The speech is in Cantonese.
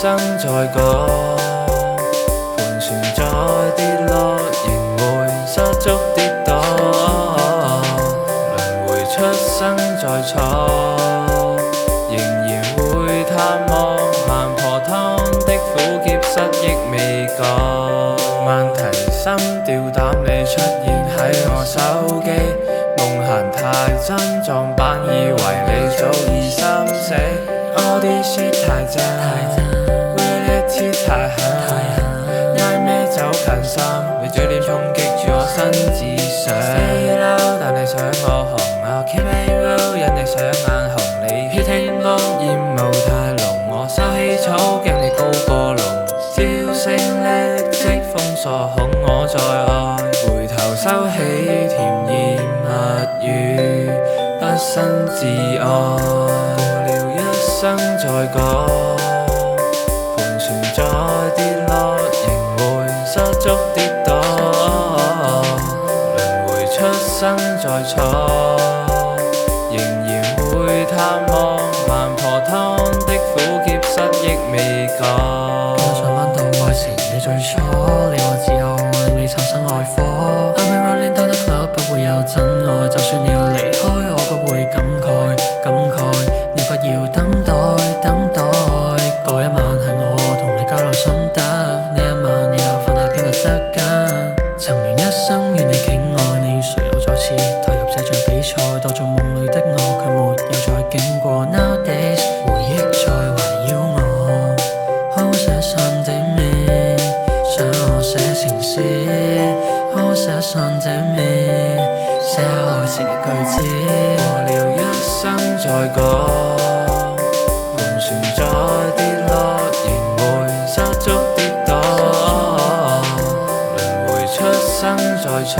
生再講，盤旋再跌落，仍會失足跌倒。輪迴出生再錯，仍然會探望。孟婆湯的苦澀失憶未講，問題心吊膽你出現喺我手機，夢閒太真，撞板以為你早已心死。我啲 shit 太真 reality 太狠，拉咩走近心，你嘴臉衝擊住我新智想。死嬲但你想我紅，我 keep it real 引你上眼紅，你飄聽風煙霧太濃，我收起草驚你高過龍，招聲叻即封鎖恐我再愛，回頭收起甜言蜜語，不生自愛。生再講，盤旋再跌落，仍會失足跌倒。輪迴出生再錯，仍然會探望。孟婆湯的苦澀失憶未講。我想返到愛時你最初，你話自由令你產生愛火。I'm running down the club 不會有真愛，就算你要離開我不會感慨感慨。你不要等待等待，嗰一晚係我同你交流心得，呢一晚以後放喺邊個側間？曾願一生與你傾愛，你誰又再次投入這場比賽？當做夢裏的我，卻沒有再經過。Nowadays 回憶在圍繞我，好寫信的你，想我寫情詩，好寫信的你，寫愛情嘅句子。過了一生再講，盤旋再跌落，仍會失足跌倒。輪迴出生再錯。